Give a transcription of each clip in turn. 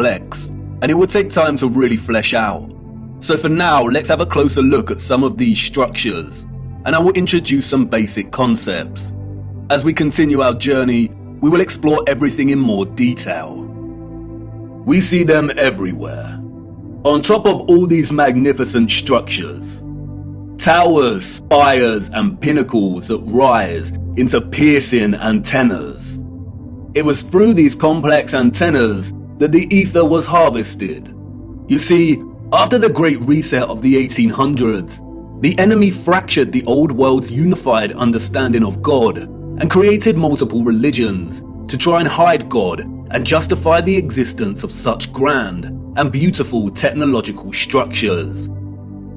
complex, and it would take time to really flesh out. So for now, let's have a closer look at some of these structures, and I will introduce some basic concepts. As we continue our journey, we will explore everything in more detail. We see them everywhere. On top of all these magnificent structures, towers, spires, and pinnacles that rise into piercing antennas. It was through these complex antennas that the ether was harvested. You see, after the Great Reset of the 1800s, the enemy fractured the old world's unified understanding of God and created multiple religions to try and hide God and justify the existence of such grand and beautiful technological structures.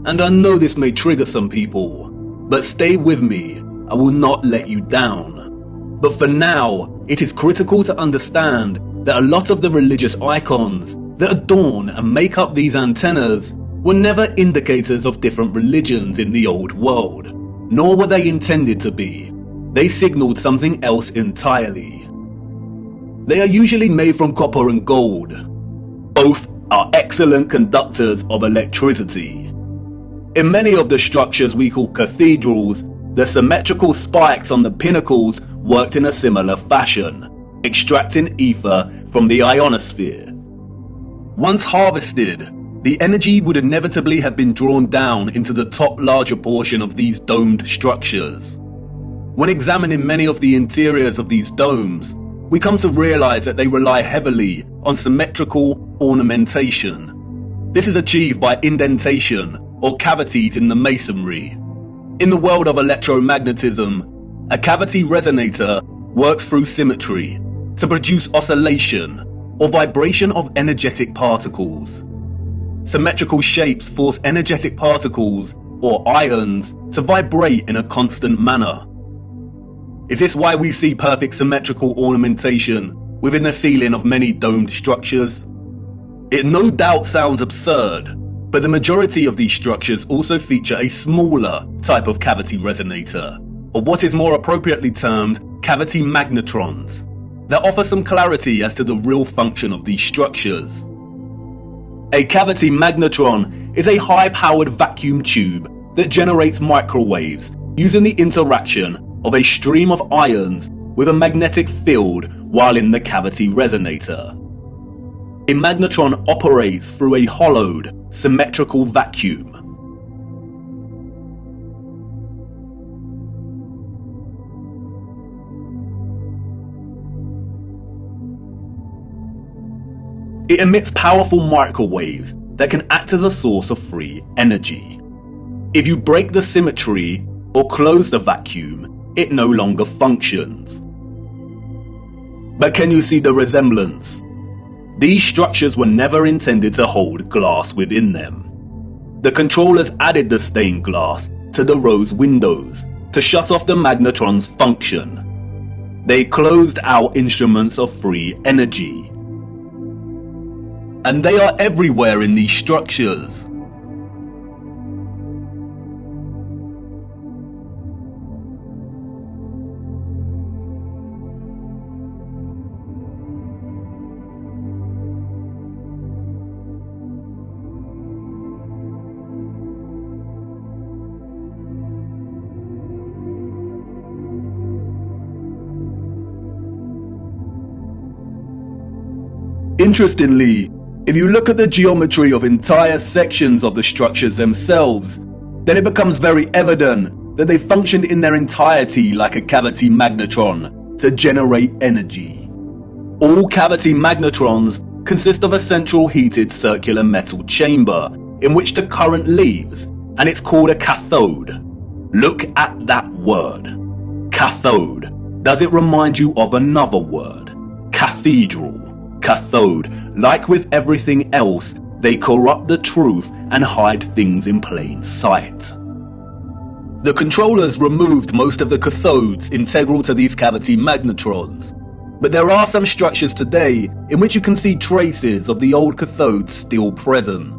And I know this may trigger some people, but stay with me, I will not let you down. But for now, it is critical to understand that a lot of the religious icons that adorn and make up these antennas were never indicators of different religions in the old world, nor were they intended to be. They signaled something else entirely. They are usually made from copper and gold. Both are excellent conductors of electricity. In many of the structures we call cathedrals, the symmetrical spikes on the pinnacles worked in a similar fashion, extracting ether from the ionosphere. Once harvested, the energy would inevitably have been drawn down into the top larger portion of these domed structures. When examining many of the interiors of these domes, we come to realize that they rely heavily on symmetrical ornamentation. This is achieved by indentation or cavities in the masonry. In the world of electromagnetism, a cavity resonator works through symmetry to produce oscillation or vibration of energetic particles. Symmetrical shapes force energetic particles or ions to vibrate in a constant manner. Is this why we see perfect symmetrical ornamentation within the ceiling of many domed structures? It no doubt sounds absurd, but the majority of these structures also feature a smaller type of cavity resonator, or what is more appropriately termed cavity magnetrons, that offer some clarity as to the real function of these structures. A cavity magnetron is a high-powered vacuum tube that generates microwaves using the interaction of a stream of ions with a magnetic field while in the cavity resonator. A magnetron operates through a hollowed, symmetrical vacuum. It emits powerful microwaves that can act as a source of free energy. If you break the symmetry or close the vacuum, it no longer functions. But can you see the resemblance? These structures were never intended to hold glass within them. The controllers added the stained glass to the rose windows to shut off the magnetron's function. They closed out instruments of free energy. And they are everywhere in these structures. Interestingly, if you look at the geometry of entire sections of the structures themselves, then it becomes very evident that they functioned in their entirety like a cavity magnetron to generate energy. All cavity magnetrons consist of a central heated circular metal chamber in which the current leaves, and it's called a cathode. Look at that word. Cathode. Does it remind you of another word? Cathedral. Cathode. Like with everything else, they corrupt the truth and hide things in plain sight. The controllers removed most of the cathodes integral to these cavity magnetrons, but there are some structures today in which you can see traces of the old cathodes still present.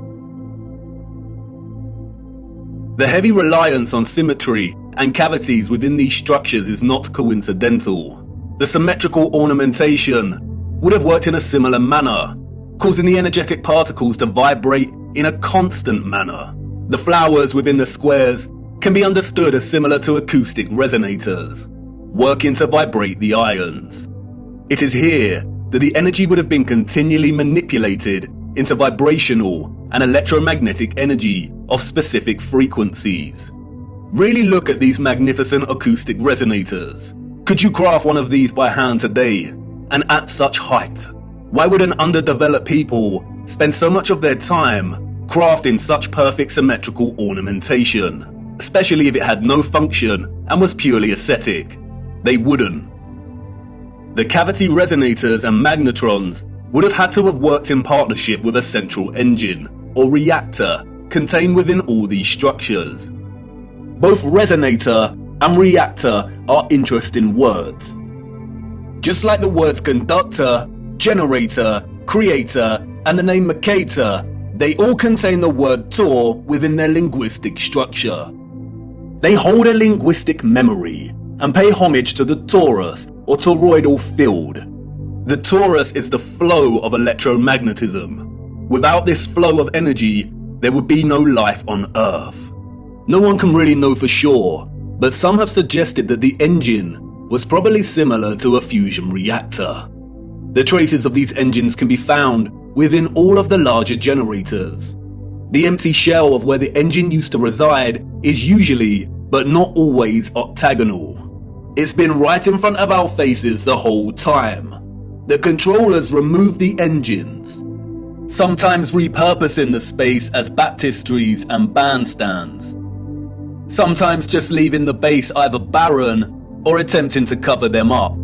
The heavy reliance on symmetry and cavities within these structures is not coincidental. The symmetrical ornamentation would have worked in a similar manner, causing the energetic particles to vibrate in a constant manner. The flowers within the squares can be understood as similar to acoustic resonators, working to vibrate the ions. It is here that the energy would have been continually manipulated into vibrational and electromagnetic energy of specific frequencies. Really look at these magnificent acoustic resonators. Could you craft one of these by hand today, and at such height? Why would an underdeveloped people spend so much of their time crafting such perfect symmetrical ornamentation, especially if it had no function and was purely aesthetic? They wouldn't. The cavity resonators and magnetrons would have had to have worked in partnership with a central engine or reactor contained within all these structures. Both resonator and reactor are interesting words. Just like the words conductor, generator, creator, and the name Mercator, they all contain the word Tor within their linguistic structure. They hold a linguistic memory and pay homage to the torus or toroidal field. The torus is the flow of electromagnetism. Without this flow of energy, there would be no life on Earth. No one can really know for sure, but some have suggested that the engine was probably similar to a fusion reactor. The traces of these engines can be found within all of the larger generators. The empty shell of where the engine used to reside is usually, but not always, octagonal. It's been right in front of our faces the whole time. The controllers remove the engines, sometimes repurposing the space as baptistries and bandstands, sometimes just leaving the base either barren or attempting to cover them up.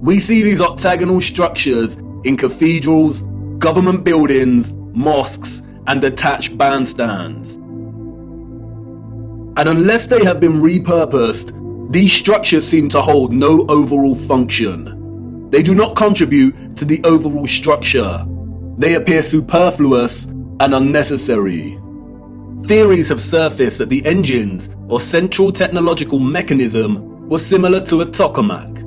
We see these octagonal structures in cathedrals, government buildings, mosques, and detached bandstands. And unless they have been repurposed, these structures seem to hold no overall function. They do not contribute to the overall structure. They appear superfluous and unnecessary. Theories have surfaced that the engines or central technological mechanism was similar to a tokamak.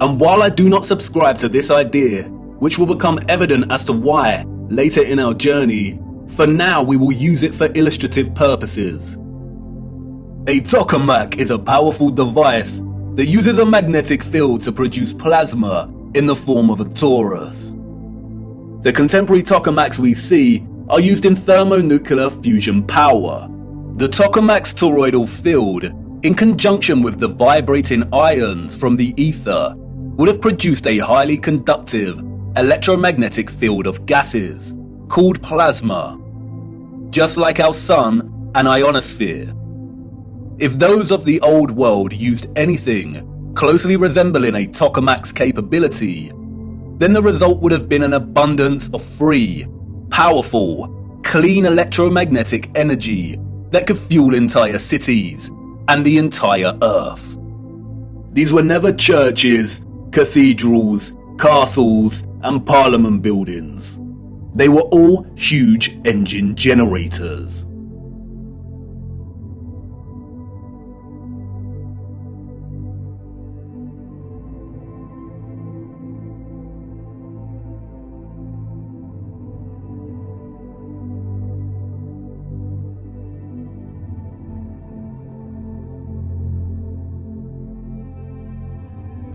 And while I do not subscribe to this idea, which will become evident as to why later in our journey, for now we will use it for illustrative purposes. A tokamak is a powerful device that uses a magnetic field to produce plasma in the form of a torus. The contemporary tokamaks we see are used in thermonuclear fusion power. The tokamak's toroidal field, in conjunction with the vibrating ions from the ether, would have produced a highly conductive electromagnetic field of gases called plasma, just like our sun and ionosphere. If those of the old world used anything closely resembling a tokamak's capability, then the result would have been an abundance of free, powerful, clean electromagnetic energy that could fuel entire cities and the entire Earth. These were never churches, cathedrals, castles, and parliament buildings. They were all huge engine generators.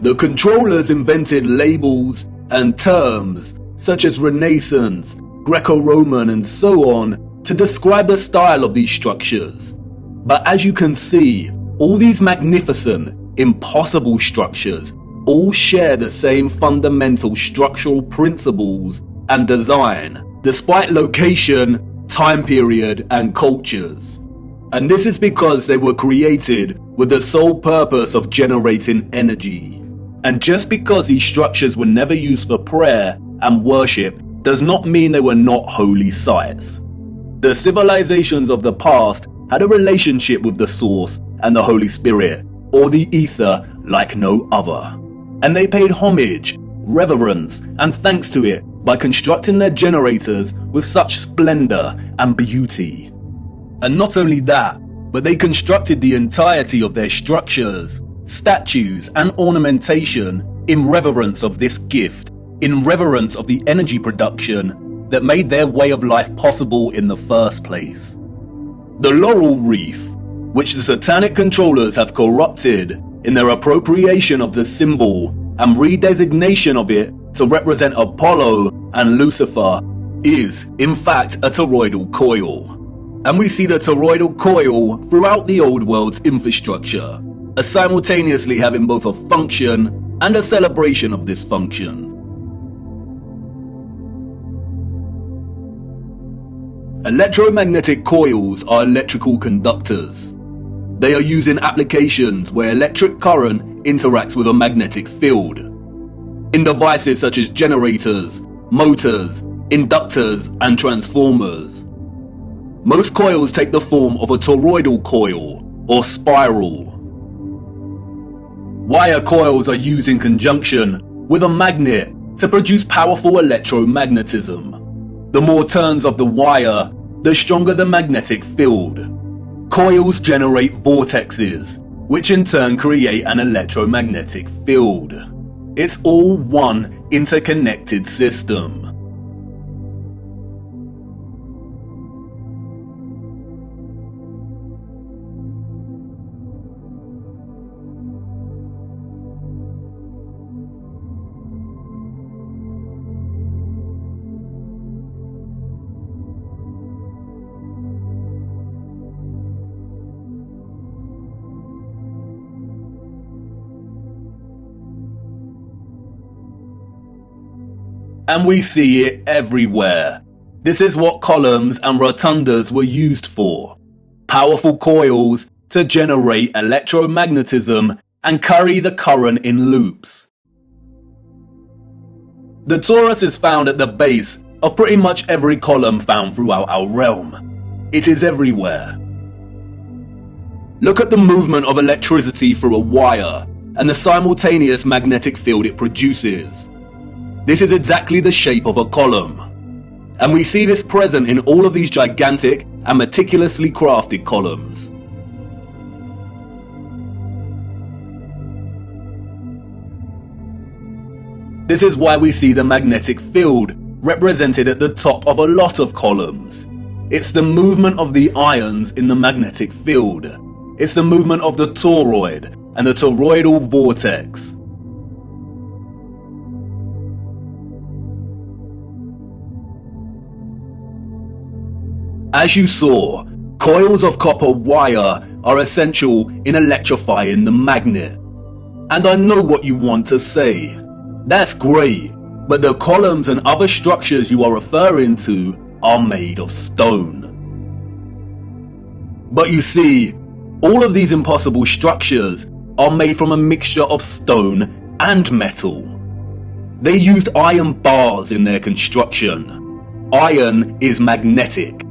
The controllers invented labels and terms such as Renaissance, Greco-Roman, and so on to describe the style of these structures. But as you can see, all these magnificent, impossible structures all share the same fundamental structural principles and design, despite location, time period, and cultures. And this is because they were created with the sole purpose of generating energy. And just because these structures were never used for prayer and worship does not mean they were not holy sites. The civilizations of the past had a relationship with the Source and the Holy Spirit, or the Ether, like no other. And they paid homage, reverence, and thanks to it by constructing their generators with such splendor and beauty. And not only that, but they constructed the entirety of their structures, statues, and ornamentation in reverence of this gift in reverence of the energy production that made their way of life possible in the first place. The laurel wreath, which the satanic controllers have corrupted in their appropriation of the symbol and redesignation of it to represent Apollo and Lucifer, is, in fact, a toroidal coil. And we see the toroidal coil throughout the old world's infrastructure, as simultaneously having both a function and a celebration of this function. Electromagnetic coils are electrical conductors. They are used in applications where electric current interacts with a magnetic field. In devices such as generators, motors, inductors, and transformers. Most coils take the form of a toroidal coil or spiral. Wire coils are used in conjunction with a magnet to produce powerful electromagnetism. The more turns of the wire, the stronger the magnetic field. Coils generate vortexes, which in turn create an electromagnetic field. It's all one interconnected system. And we see it everywhere. This is what columns and rotundas were used for. Powerful coils to generate electromagnetism and carry the current in loops. The torus is found at the base of pretty much every column found throughout our realm. It is everywhere. Look at the movement of electricity through a wire and the simultaneous magnetic field it produces. This is exactly the shape of a column. And we see this present in all of these gigantic and meticulously crafted columns. This is why we see the magnetic field represented at the top of a lot of columns. It's the movement of the ions in the magnetic field. It's the movement of the toroid and the toroidal vortex. As you saw, coils of copper wire are essential in electrifying the magnet. And I know what you want to say. That's great, but the columns and other structures you are referring to are made of stone. But you see, all of these impossible structures are made from a mixture of stone and metal. They used iron bars in their construction. Iron is magnetic.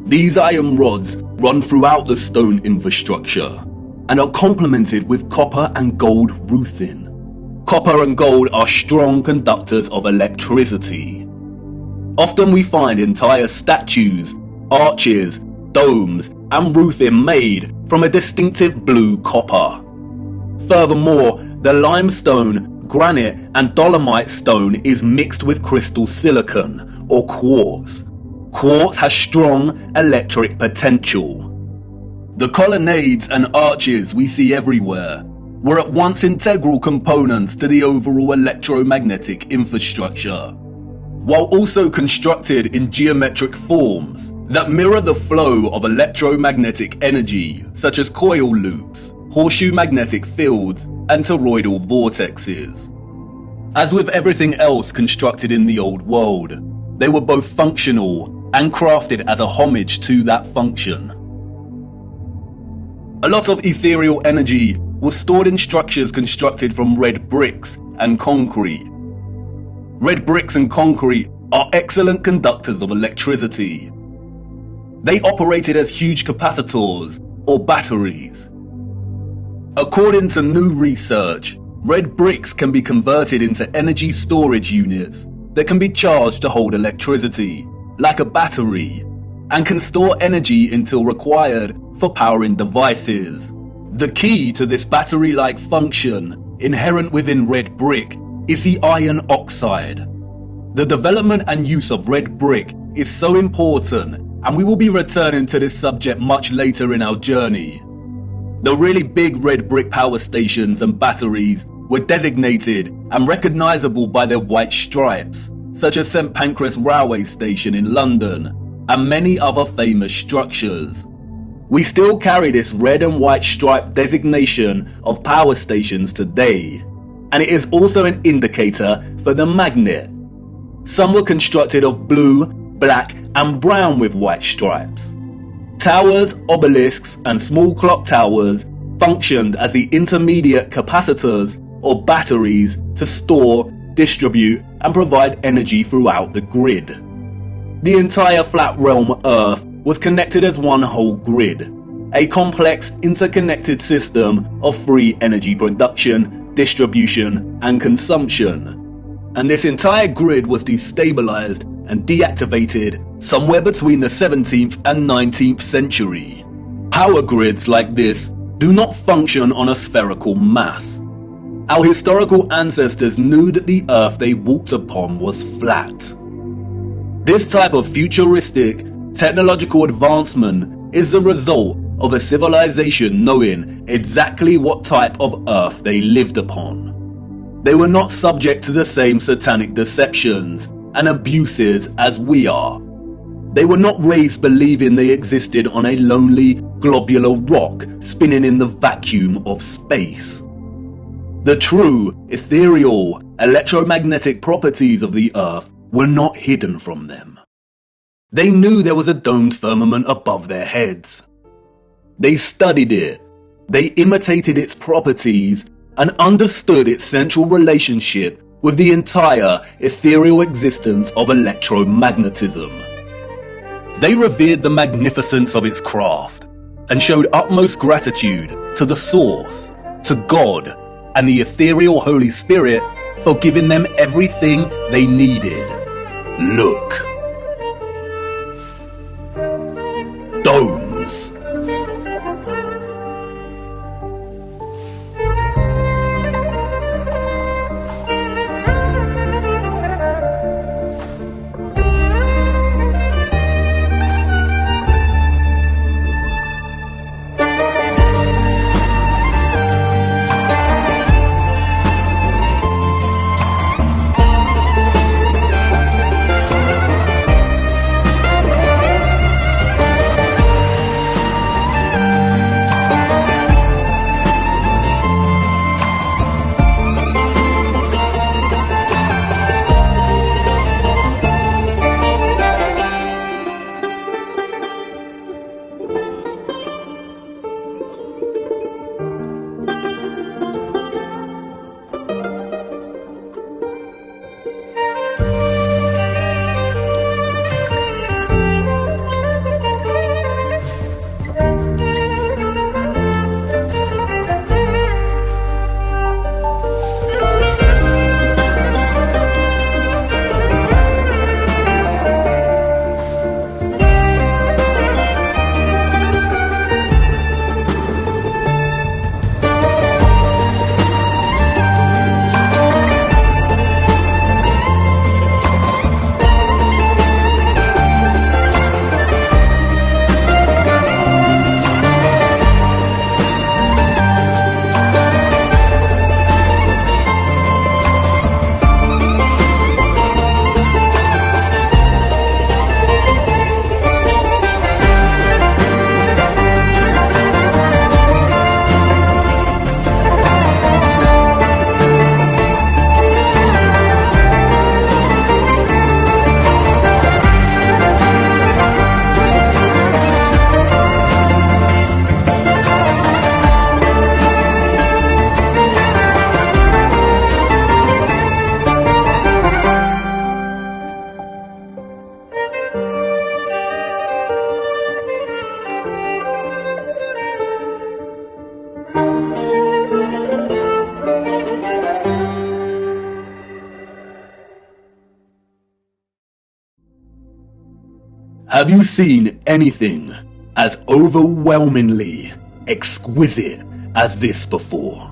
These iron rods run throughout the stone infrastructure and are complemented with copper and gold roofing. Copper and gold are strong conductors of electricity. Often we find entire statues, arches, domes, and roofing made from a distinctive blue copper. Furthermore, the limestone, granite, and dolomite stone is mixed with crystal silicon or quartz. Quartz has strong electric potential. The colonnades and arches we see everywhere were at once integral components to the overall electromagnetic infrastructure, while also constructed in geometric forms that mirror the flow of electromagnetic energy, such as coil loops, horseshoe magnetic fields, and toroidal vortexes. As with everything else constructed in the old world, they were both functional and crafted as a homage to that function. A lot of ethereal energy was stored in structures constructed from red bricks and concrete. Red bricks and concrete are excellent conductors of electricity. They operated as huge capacitors or batteries. According to new research, red bricks can be converted into energy storage units that can be charged to hold electricity, like a battery, and can store energy until required for powering devices. The key to this battery-like function inherent within red brick is the iron oxide. The development and use of red brick is so important, and we will be returning to this subject much later in our journey. The really big red brick power stations and batteries were designated and recognizable by their white stripes, such as St Pancras Railway Station in London, and many other famous structures. We still carry this red and white stripe designation of power stations today, and it is also an indicator for the magnet. Some were constructed of blue, black and brown with white stripes. Towers, obelisks and small clock towers functioned as the intermediate capacitors or batteries to store, distribute and provide energy throughout the grid. The entire flat realm Earth was connected as one whole grid, a complex interconnected system of free energy production, distribution and consumption. And this entire grid was destabilized and deactivated somewhere between the 17th and 19th century. Power grids like this do not function on a spherical mass. Our historical ancestors knew that the Earth they walked upon was flat. This type of futuristic technological advancement is the result of a civilization knowing exactly what type of Earth they lived upon. They were not subject to the same satanic deceptions and abuses as we are. They were not raised believing they existed on a lonely, globular rock spinning in the vacuum of space. The true, ethereal, electromagnetic properties of the Earth were not hidden from them. They knew there was a domed firmament above their heads. They studied it, they imitated its properties, and understood its central relationship with the entire ethereal existence of electromagnetism. They revered the magnificence of its craft, and showed utmost gratitude to the Source, to God, and the ethereal Holy Spirit for giving them everything they needed. Look. Domes. Have you seen anything as overwhelmingly exquisite as this before?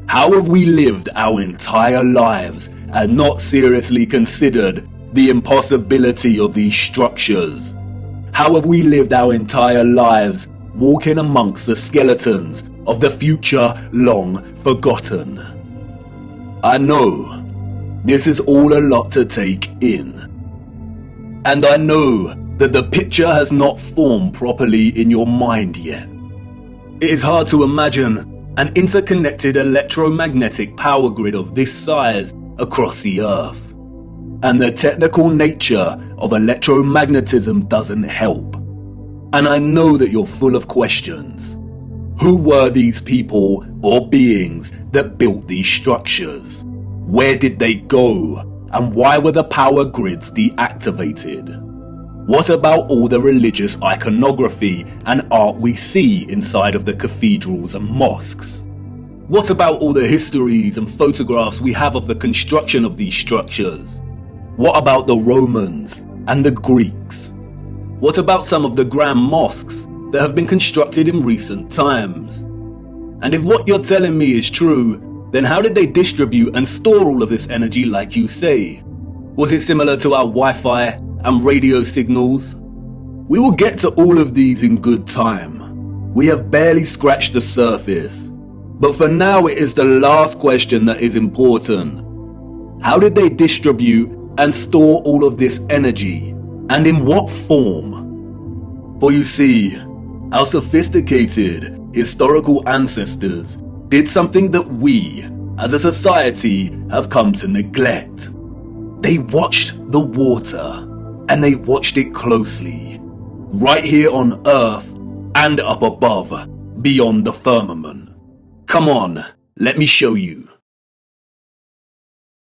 How have we lived our entire lives and not seriously considered the impossibility of these structures? How have we lived our entire lives walking amongst the skeletons of the future long forgotten? I know this is all a lot to take in. And I know that the picture has not formed properly in your mind yet. It is hard to imagine an interconnected electromagnetic power grid of this size across the Earth. And the technical nature of electromagnetism doesn't help. And I know that you're full of questions. Who were these people or beings that built these structures? Where did they go? And why were the power grids deactivated? What about all the religious iconography and art we see inside of the cathedrals and mosques? What about all the histories and photographs we have of the construction of these structures? What about the Romans and the Greeks? What about some of the grand mosques that have been constructed in recent times? And if what you're telling me is true, then how did they distribute and store all of this energy like you say? Was it similar to our Wi-Fi and radio signals? We will get to all of these in good time. We have barely scratched the surface. But for now, it is the last question that is important. How did they distribute and store all of this energy? And in what form? For you see, our sophisticated historical ancestors did something that we, as a society, have come to neglect. They watched the water, and they watched it closely, right here on Earth and up above, beyond the firmament. Come on, let me show you.